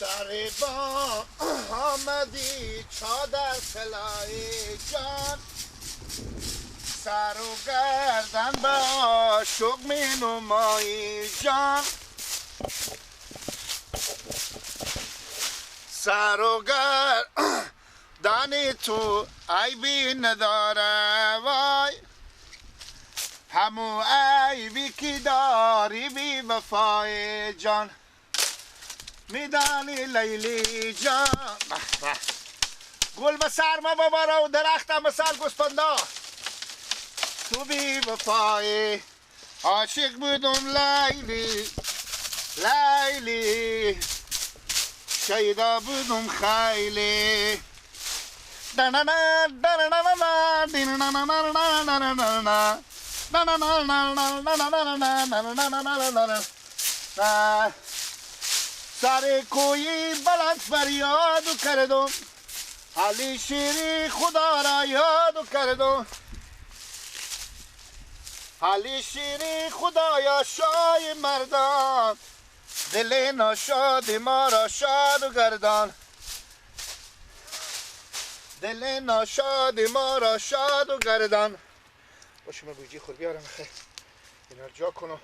سر با آمدی چادر سلای جان، سر و گردن به عاشق می نمایی جان، سر و گردن تو عیبی نداره وای، همو عیبی که داری بی وفای جان، میدانی لیلی جان. گل به سرما بباره و درختم به سر گسپندا، تو بی وفای عاشق بودم لیلی لیلی، شیدا بودم خیلی. سر کوی بلند فریاد کردم، علی شیری خدا را یاد کردم، علی شیری خدایا شای مردان، دل ناشاد ما را شاد گردان، دل ناشاد ما را شاد گردان. باشه من بوجی خور بیارم خیلی اینا رو جا کنم.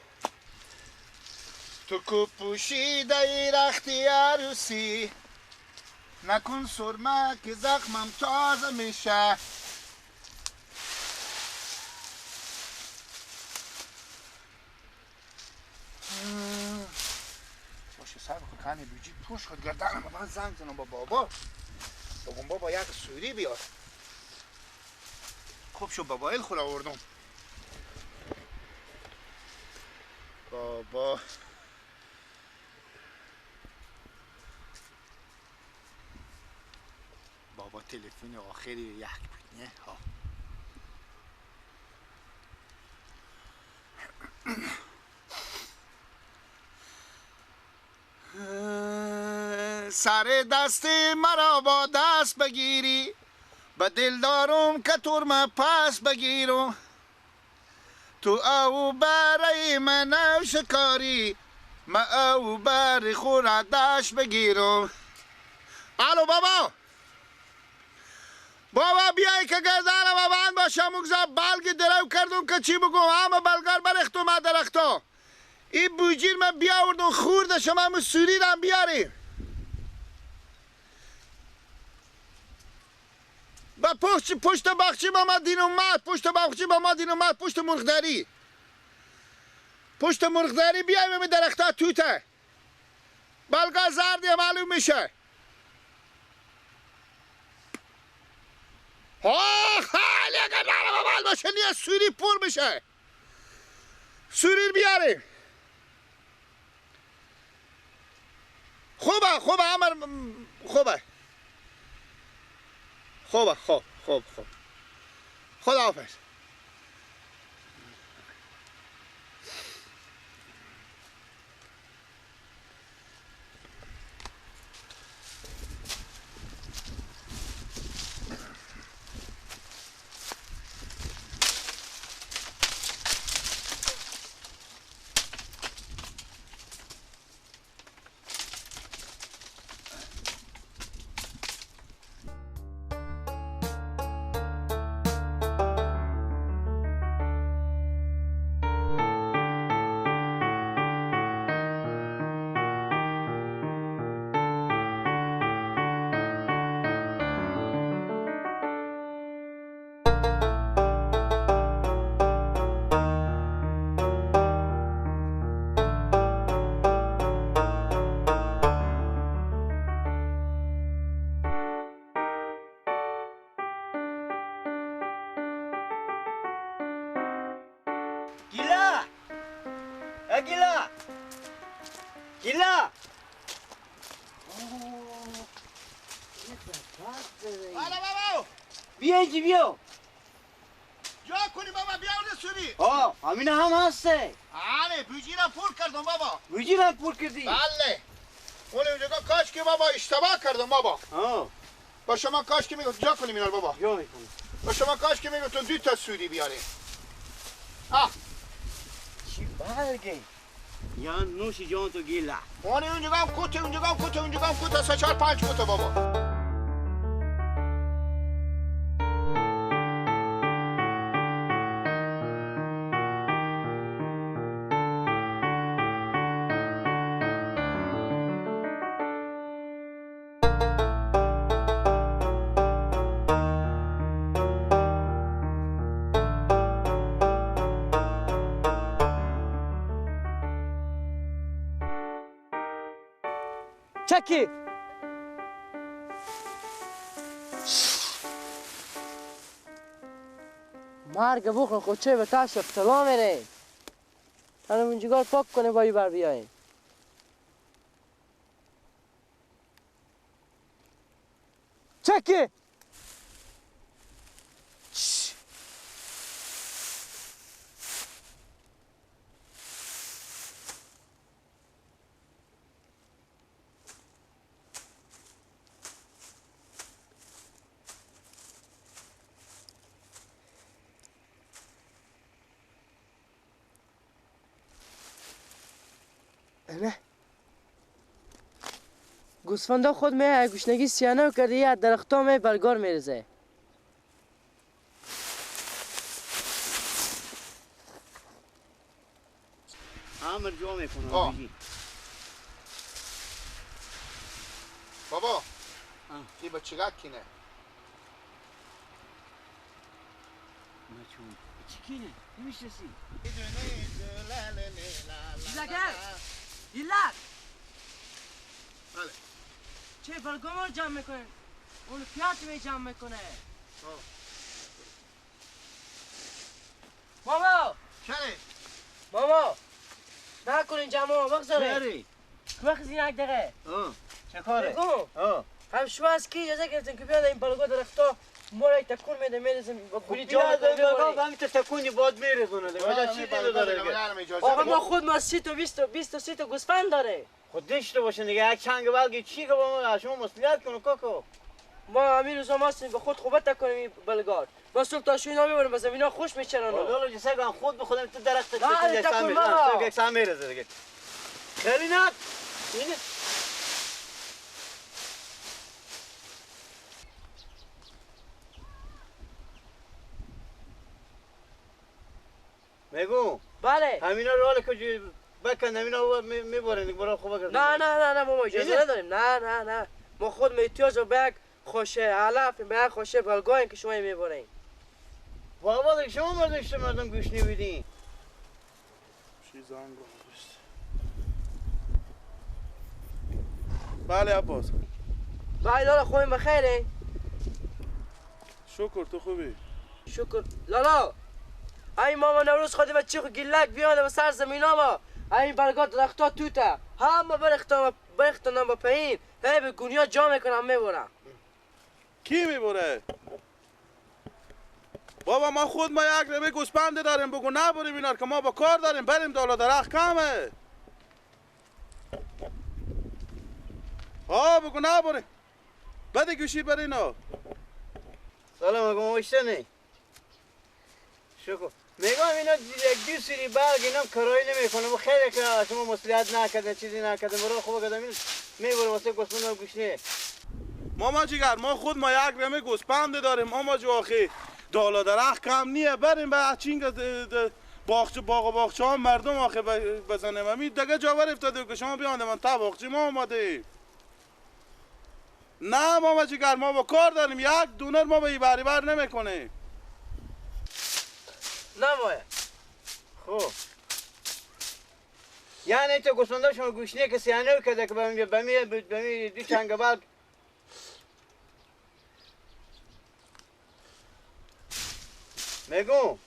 تو کو پوشیده ای رختی عروسی، نکن سرمه که زخمم تازه میشه، باشه سر بکن کنی بوجی پوش خود گردنم من زنگ زنم با بابا، بگم بابا یک سوری بیار. خوب شو بابایل خور آوردم. بابا بابا تلفن آخری یک بود نه ها. سر دست مرا با دست بگیری، به دل دارم که ترم پس بگیرم، تو او برای من او شکاری، من او بر خوردش بگیرم. الو بابا بابا بیایی که گردنم و بند باشم مگذار بلگ درو کردم که چی بگم، همه بلگر برختم از درختا. این بوجیر من بیاوردم خوردشم، همه سوری رم بیاریم با پشت بخچی با ما دین اومد، پشت بخچی با ما دین اومد، پشت مرغداری، پشت مرغداری بیایم به درختا توته بلگا زردی معلوم میشه. خیلی اگر نرم اول باشه نیه سوری پر میشه، سوری بیاریم. خوبه عمر خوبه خوب خدا حافظ. گیلا حالا بابا بیا اینجا بیا جا کنی بابا بیا اون سوری. همین هم هسته. آره بوجیرم پر کردم بابا. بوجیرم پر کردی؟ بله اون اونجا کاش که بابا اشتباه کردم بابا. با شما کاش که میگم جا کنیم اینا بابا. جا میکنم. با شما کاش که میگم تو 2 تا سوری بیاری. چی برگی؟ یا نوش جان تو گیلا. اونی اونجا هم کوته اونجا هم کوته اونجا هم کوته 3 4 5 کوته بابا. چکی مرگ بخور خود چه به تاش افتلا میره تنم اونجگار پاک کنه بایی بر بیاییم چکی نه گوسفندا خود می گوشنگی سیانه کرده یه درختا می بلگار میرزه عامر جو میکنه بگی بابا کی بچگاه کینه مچون چکینه نمیشناسی گیلگر گیلک بله چه بلگام رو جمع میکنه اون پیات می جمع میکنه ماما چه ماما نکنین جمع بگذاره چری بخزین یک دقیقه چه کاره بگو هم شما از کی اجازه گرفتن که بیاد این بلگا درختا ما را تکون میده میرزم با گولی جا میکنه همین تکونی باد میرزونه دیگه وجه چی دیگه داره آقا ما خود ما 30 تا 20 تا 30 تا گوسفند داره خود داشته باشه دیگه یک چنگ بلگی چی که با ما شما مسئولیت کنه کوکو ما همین روزا ما به خود خوبت کنیم این بلگار ما صبح تا شوینا میبریم به زمینا خوش میچرانه حالا جسه گان خود به خودم تو درخت نه تکون ما یک سام میرزه دیگه خیلی نه اینه میگو بله همینا رو حالا که بکن همینا میبرن برای خوبه کردن نه ما اجازه نداریم نه ما خود میتیاز و بگ خوشه علف به خوشه بلگاین که شما میبرین بابا دیگه شما مردم گوش نمیدین چیزان گذاشت بله عباس بله لالا خوبیم بخیره شکر تو خوبی شکر لالا این ماما نوروز خودی بچه خود گلک بیانده به سر زمین ها ما این بلگاه درختا توته همه برختنم با پایین هی به گونیا جا میکنم میبرم کی میبره بابا ما خود ما یک رمه گوسپند داریم بگو نبریم اینا که ما با کار داریم بریم دالا درخت کمه ها بگو نبریم بده گوشی بر اینا سلام علیکم وشتنی شکر میگم اینا یک دو سری برگ اینا کرایی نمیکنه و خیلی که شما مسئولیت نکردن چیزی نکردن برای خوب کردم میبره واسه گوسفند گوشنه ماما جیگر ما خود ما یک رمه گوسپند داریم ماما جو آخی دالا درخت کم نیه بریم به چینگ باغچه ها مردم آخه بزنیم همین دیگه جاور افتاده که شما بیانده من تا باغچه ما آماده نه ماما جیگر ما با کار داریم یک دونر ما به ای بری بر نمیکنه نمایه خوب یعنی تو گوسفندا شما گوشنه که سیانه کرده که بمی دو چنگ برگ میگو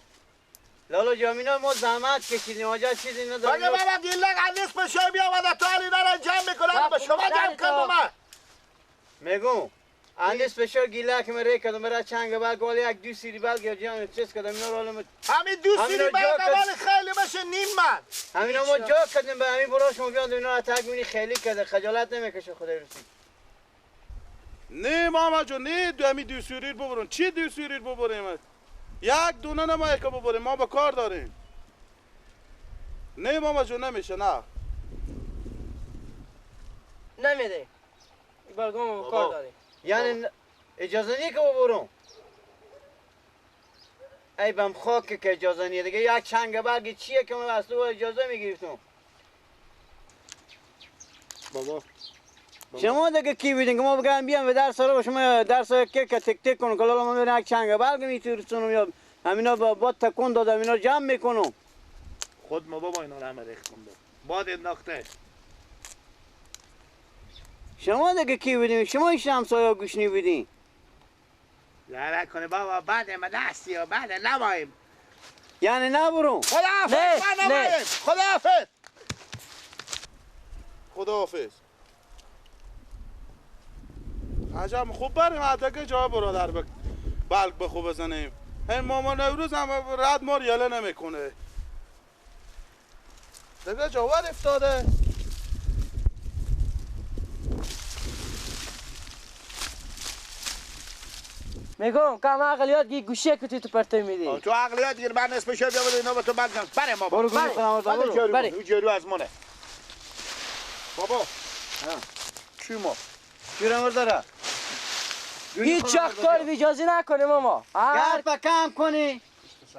لالا جامینا ما زحمت کشیدیم آجا چیزی نداریم بگه بابا گیلک علیس به شای بیامده تا اینا را جمع میکنم به شما جمع کردم من میگو اندیس بشو گیلا که من ری کردم برای چنگ برگ ولی یک دو سری برگ یا جان چیز کردم اینا رو حالا همین دو سری برگ اول خیلی باشه نیم من همینا ما جا کردیم به همین براش ما بیان اینا را تک مینی خیلی کرده خجالت نمیکشه خدا رسید نه ماما جو نه همین دو سوریر ببرون چی دو سوریر ببریم یک دونه نمایه که ببریم ما با کار داریم نه ماما جو نمیشه نه نمیده این برگام ما کار داریم یعنی اجازه نیه که برم ای بم خاک که اجازه نیه دیگه یک چنگ برگی چیه که من از تو اجازه میگرفتم بابا شما دیگه کی بیدین که ما بگم بیام و درس رو شما درس که تک تک کنم که لالا من برم یک چنگ برگ میتونم یا همینا با تکون دادم اینا جمع میکنم خود ما بابا اینا رو همه ریخ کنده باد انداخته شما دیگه کی بیدین شما این شمسایه گوش نمیدین لعنت کنه بابا بعد ما دستی و بعد نماییم یعنی نبرم خداحافظ نه، ما نه. نماییم خداحافظ خداحافظ عجب خوب بریم حتی جا برادر بلک به خوب بزنیم هی ماما نوروز هم رد ما یله نمیکنه دیگه جاور افتاده میگم کم عقلیات گی گوشیه که تو پرته میدی تو عقلیات گیر من اسمش رو بیاورد اینا به تو بگم بریم بابا برو گوش کنم برو بله. او جارو از منه بابا چی ما چیرم داره هیچ وقت کار اجازه نکنه ماما گرفه کم کنی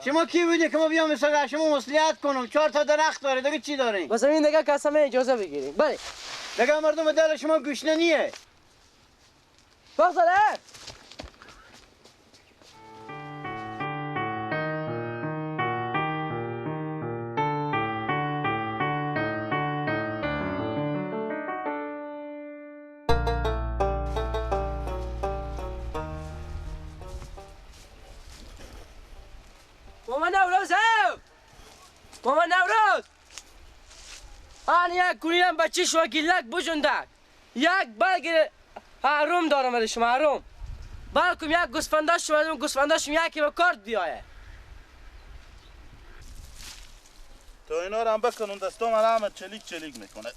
شما کی بودی که ما بیام مثلا شما مصلحت کنم 4 تا درخت داره دیگه چی دارین بس این دیگه قسم اجازه بگیریم بله دیگه مردم دل شما گوشنه نیه بغزاله ماما نوروز ماما نوروز آن یک گویم بچه شما گلک بجندک یک برگ حروم دارم ولی شما حروم بلکم یک گوسفنداش شما گوسفنداش یکی به کارت بیایه تو اینا رو هم بکنون دستام هم چلیک چلیک میکنه